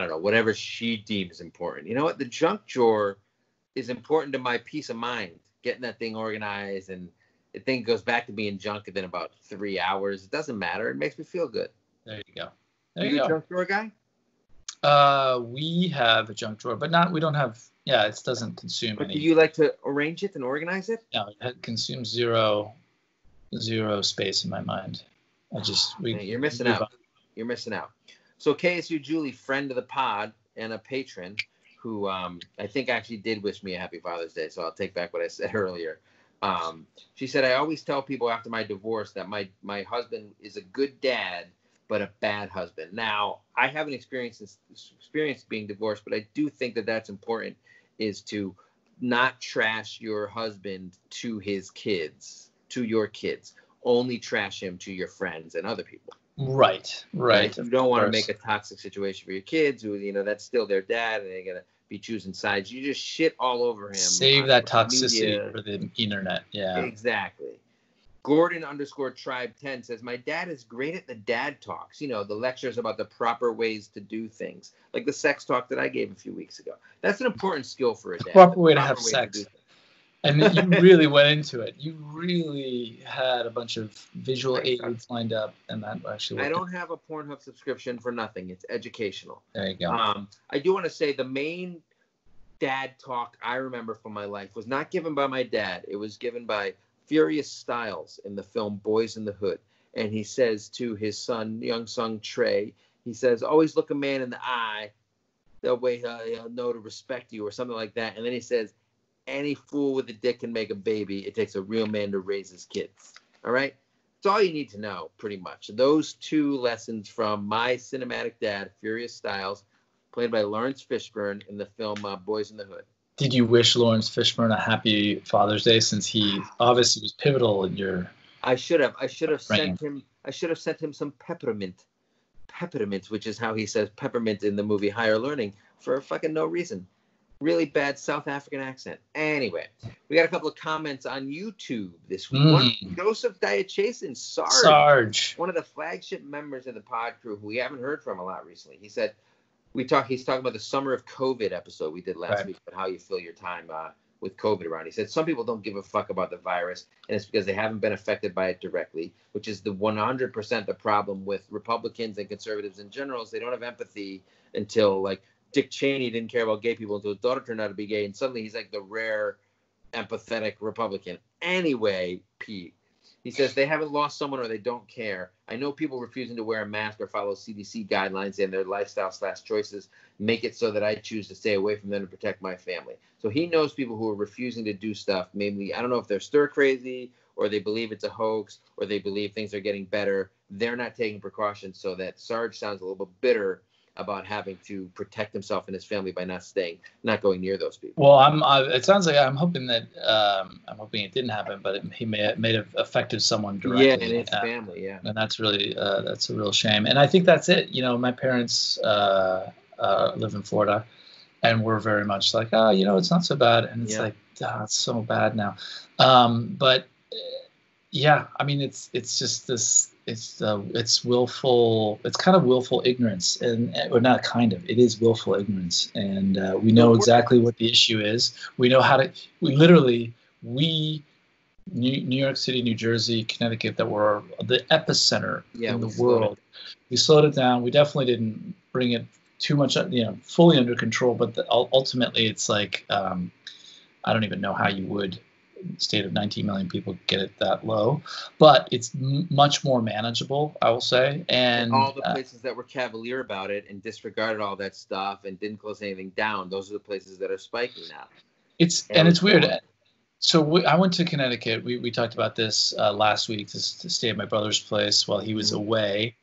don't know, whatever she deems important. You know what? The junk drawer is important to my peace of mind, getting that thing organized, and the thing goes back to being junk within about 3 hours. It doesn't matter. It makes me feel good. There you go. Are you a junk drawer guy? We have a junk drawer, but we don't have. Yeah, it doesn't consume any. Do you like to arrange it and organize it? No, it consumes zero space in my mind. You're missing out. You're missing out. So KSU Julie, friend of the pod and a patron, who I think actually did wish me a happy Father's Day, so I'll take back what I said earlier. She said, I always tell people after my divorce that my husband is a good dad, but a bad husband. Now, I haven't experienced being divorced, but I do think that that's important, is to not trash your husband to his kids, to your kids. Only trash him to your friends and other people. Right. You don't want to make a toxic situation for your kids who, that's still their dad and they're going to be choosing sides. You just shit all over him. Save that toxicity for the internet. Yeah. Exactly. Gordon_tribe10 says, my dad is great at the dad talks. The lectures about the proper ways to do things. Like the sex talk that I gave a few weeks ago. That's an important skill for a dad. Proper way to have sex. And you really went into it. You really had a bunch of visual aids lined up, and that actually worked. I don't have a Pornhub subscription for nothing. It's educational. There you go. I do want to say the main dad talk I remember from my life was not given by my dad. It was given by Furious Styles in the film Boys in the Hood. And he says to his young son Trey, he says, always look a man in the eye. That way he'll know to respect you, or something like that. And then he says, any fool with a dick can make a baby. It takes a real man to raise his kids. All right? That's all you need to know, pretty much. Those two lessons from my cinematic dad, Furious Styles, played by Lawrence Fishburne in the film Boys in the Hood. Did you wish Lawrence Fishburne a happy Father's Day, since he obviously was pivotal in your... I should have sent him some peppermint, which is how he says peppermint in the movie Higher Learning, for fucking no reason. Really bad South African accent. Anyway, we got a couple of comments on YouTube this week. One, Joseph Diachason, Sarge, one of the flagship members of the pod crew who we haven't heard from a lot recently. He said, he's talking about the Summer of COVID episode we did last week, about how you fill your time with COVID around. He said, some people don't give a fuck about the virus, and it's because they haven't been affected by it directly, which is the 100% the problem with Republicans and conservatives in general, is they don't have empathy until, Dick Cheney didn't care about gay people until his daughter turned out to be gay, and suddenly he's like the rare empathetic Republican. Anyway, Pete, he says they haven't lost someone or they don't care. I know people refusing to wear a mask or follow CDC guidelines, and their lifestyle/choices make it so that I choose to stay away from them to protect my family. So he knows people who are refusing to do stuff. Maybe, I don't know if they're stir crazy or they believe it's a hoax or they believe things are getting better. They're not taking precautions, so that Sarge sounds a little bit bitter about having to protect himself and his family by not going near those people. Well, it sounds like I'm hoping it didn't happen, but he may have affected someone directly. Yeah, and his family, yeah. And that's really that's a real shame. And I think that's it. You know, my parents live in Florida, and we're very much like, oh, you know, it's not so bad. And it's like, oh, it's so bad now. But yeah, I mean, it's just this. It's willful. It's kind of willful ignorance, or not kind of. It is willful ignorance, and we know exactly what the issue is. We know how to. New York City, New Jersey, Connecticut, that were the epicenter in the world. We slowed it down. We definitely didn't bring it too much, fully under control. But ultimately, it's like I don't even know how you would. State of 19 million people get it that low, but it's much more manageable, I will say. And all the places that were cavalier about it and disregarded all that stuff and didn't close anything down, those are the places that are spiking now. It's weird. So I went to Connecticut. We talked about this last week to stay at my brother's place while he was away,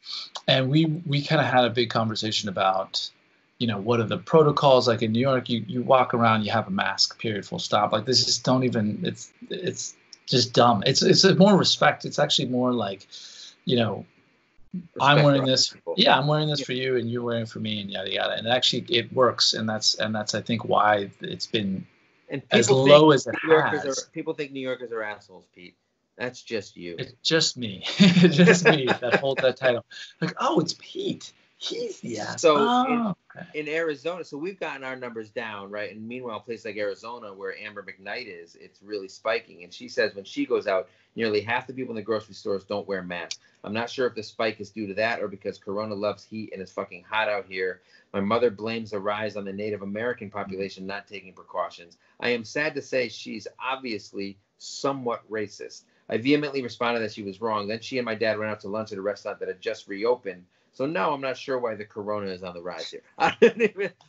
and we kind of had a big conversation about, what are the protocols? Like in New York, you walk around, you have a mask, period, full stop. Like this is it's just dumb. It's more respect. It's actually more like, I'm wearing this. Yeah, I'm wearing this for you, and you're wearing it for me, and yada yada. And actually, it works, and that's I think why it's been as low as it has. People think New Yorkers are assholes, Pete. That's just you. It's just me. Just me that holds that title. Like, oh, it's Pete. He's the asshole. So in Arizona, so we've gotten our numbers down, right? And meanwhile, a place like Arizona, where Amber McKnight is, it's really spiking. And she says when she goes out, nearly half the people in the grocery stores don't wear masks. I'm not sure if the spike is due to that or because Corona loves heat and it's fucking hot out here. My mother blames the rise on the Native American population not taking precautions. I am sad to say she's obviously somewhat racist. I vehemently responded that she was wrong. Then she and my dad went out to lunch at a restaurant that had just reopened. So no, I'm not sure why the Corona is on the rise here. A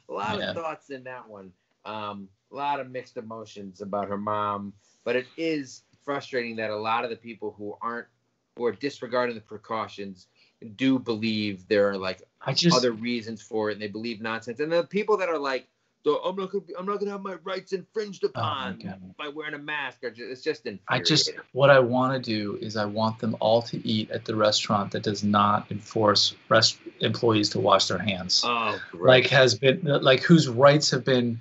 lot of thoughts in that one. A lot of mixed emotions about her mom. But it is frustrating that a lot of the people who are disregarding the precautions do believe there are other reasons for it, and they believe nonsense. And the people that are like, I'm not gonna have my rights infringed upon by wearing a mask. It's just infuriating. What I want to do is I want them all to eat at the restaurant that does not enforce employees to wash their hands. Oh, gross. Whose rights have been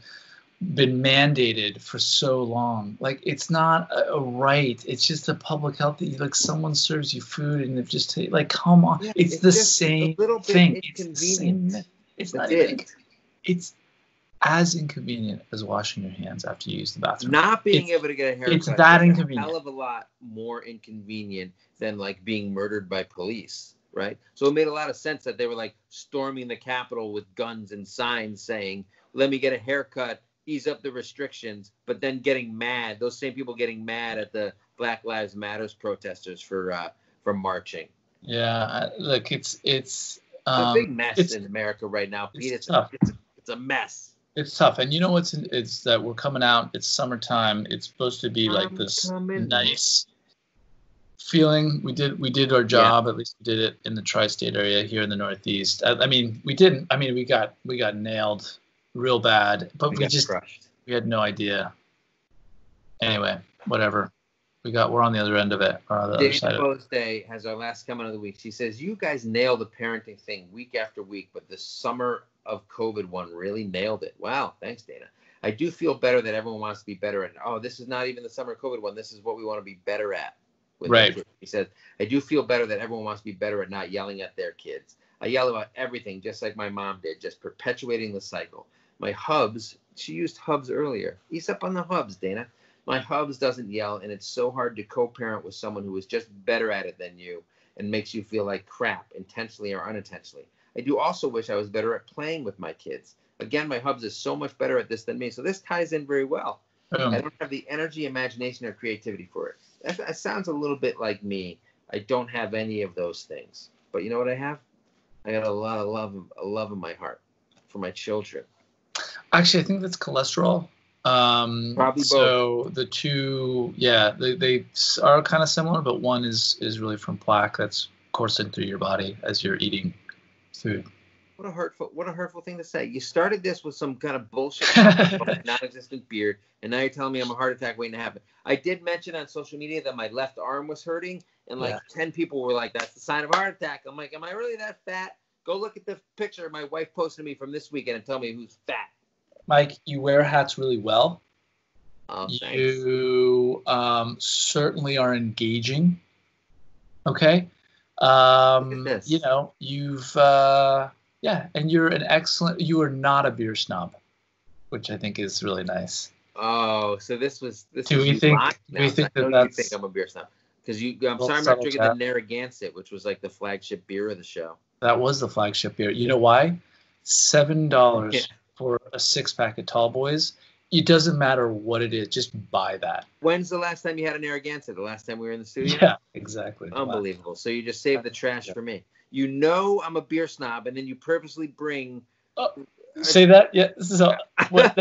mandated for so long. Like, it's not a right. It's just a public health. Like, someone serves you food and they've just come on. It's the same thing. It's the same. It's not even. It's as inconvenient as washing your hands after you use the bathroom. Not being able to get a haircut. It's that inconvenient. A hell of a lot more inconvenient than being murdered by police, right? So it made a lot of sense that they were storming the Capitol with guns and signs saying, "Let me get a haircut, ease up the restrictions," but then getting mad. Those same people getting mad at the Black Lives Matters protesters for marching. Yeah, look, it's a big mess in America right now, Pete. It's a mess. It's tough, and you know it's that we're coming out. It's summertime. It's supposed to be this nice feeling. We did our job. At least we did it in the tri-state area here in the Northeast. I mean, we didn't. I mean, we got nailed real bad, but we had no idea. Anyway, whatever. We're on the other end of it. Or on the other side of it. Day has our last comment of the week. She says, "You guys nail the parenting thing week after week, but the summer of COVID one really nailed it." Wow, thanks, Dana. I do feel better that everyone wants to be better at. Oh, this is not even the summer COVID one. This is what we want to be better at. Right. He said, "I do feel better that everyone wants to be better at not yelling at their kids. I yell about everything, just like my mom did, just perpetuating the cycle. My hubs," she used hubs earlier. Ease up on the hubs, Dana. "My hubs doesn't yell, and it's so hard to co-parent with someone who is just better at it than you and makes you feel like crap, intentionally or unintentionally. I do also wish I was better at playing with my kids. Again, my hubs is so much better at this than me." So this ties in very well. I don't have the energy, imagination, or creativity for it. That sounds a little bit like me. I don't have any of those things. But you know what I have? I got a lot of love in my heart for my children. Actually, I think that's cholesterol. Probably both. So the two, they are kind of similar, but one is really from plaque that's coursing through your body as you're eating food. What a hurtful thing to say. You started this with some kind of bullshit non-existent beard, and now you're telling me I'm a heart attack waiting to happen. I did mention on social media that my left arm was hurting, and like 10 people were like, "That's the sign of a heart attack." I'm like, "Am I really that fat?" Go look at the picture my wife posted me from this weekend and tell me who's fat. Mike, you wear hats really well. Thanks. You certainly are engaging. Okay. Look at this. You know, you've and you're you are not a beer snob, which I think is really nice. Oh, so this was do we think you think I'm a beer snob? Because I'm sorry I'm not drinking the Narragansett, which was like the flagship beer of the show. That was the flagship beer. You know why? $7 for a 6-pack of Tall Boys. It doesn't matter what it is. Just buy that. When's the last time you had a Narragansett? The last time we were in the studio? Yeah, exactly. Unbelievable. Wow. So you just saved the trash for me. You know I'm a beer snob, and then you purposely bring... say that? Yeah. So what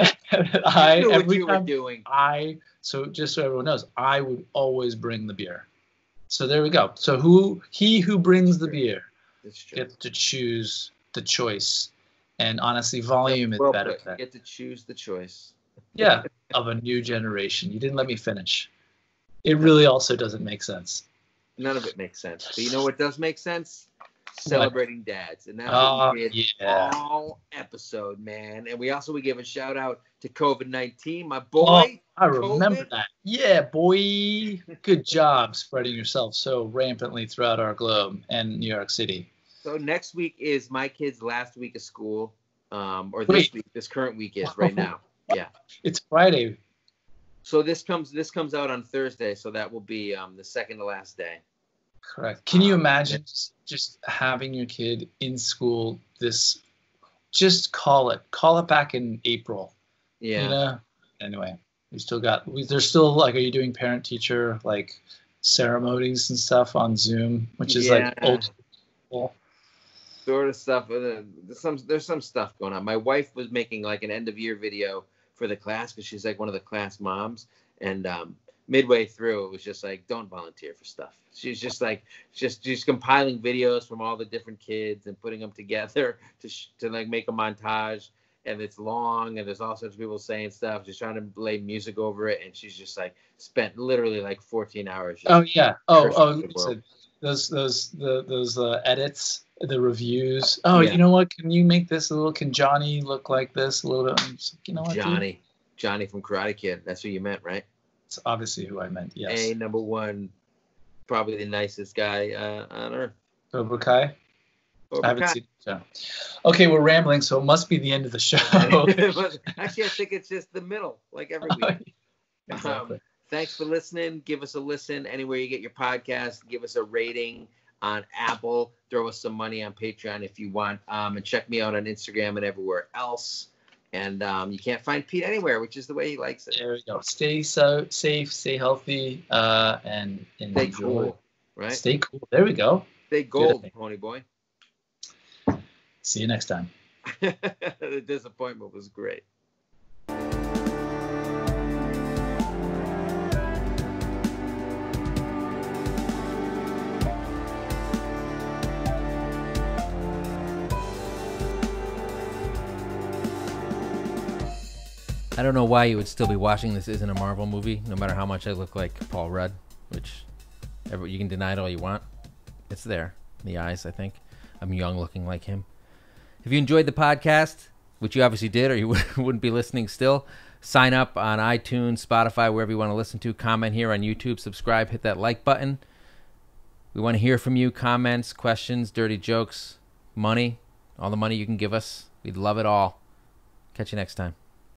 so just so everyone knows, I would always bring the beer. So there we go. So who brings the beer gets to choose the choice. And honestly, volume is better. Get to choose the choice. Yeah, of a new generation. You didn't let me finish. It really also doesn't make sense. None of it makes sense. But you know what does make sense? Celebrating dads. And that's what we did all episode, man. And we gave a shout out to COVID-19, my boy. I remember that. Yeah, boy. Good job spreading yourself so rampantly throughout our globe and New York City. So next week is my kid's last week of school, this current week is right now. Yeah, it's Friday. So this comes out on Thursday, so that will be the second to last day. Correct. Can you imagine just having your kid in school just call it back in April? Yeah. You know? Anyway, there's still like, are you doing parent teacher like ceremonies and stuff on Zoom, which is like old school? Sort of stuff. There's some stuff going on. My wife was making like an end of year video for the class because she's like one of the class moms, and midway through it was just like, don't volunteer for stuff. She's just like just compiling videos from all the different kids and putting them together to like make a montage, and it's long and there's all sorts of people saying stuff. She's trying to lay music over it, and she's just like spent literally like 14 hours. Those edits, the reviews. You know what? Can you make this can Johnny look like this a little bit? You know what? Johnny from Karate Kid. That's who you meant, right? It's obviously who I meant. Yes. Number one, probably the nicest guy on earth. Cobra Kai. I haven't seen the show. Okay, we're rambling, so it must be the end of the show. Actually, I think it's just the middle, like every week. Exactly. Thanks for listening. Give us a listen anywhere you get your podcast. Give us a rating on Apple. Throw us some money on Patreon if you want. And check me out on Instagram and everywhere else. And you can't find Pete anywhere, which is the way he likes it. There we go. Stay safe, stay healthy, and stay cool. Right? Stay cool. There we go. Stay gold, pony boy. See you next time. The disappointment was great. I don't know why you would still be watching This Isn't a Marvel Movie, no matter how much I look like Paul Rudd, which you can deny it all you want. It's there in the eyes, I think. I'm young looking like him. If you enjoyed the podcast, which you obviously did or you wouldn't be listening still, sign up on iTunes, Spotify, wherever you want to listen to. Comment here on YouTube, subscribe, hit that like button. We want to hear from you. Comments, questions, dirty jokes, money, all the money you can give us. We'd love it all. Catch you next time.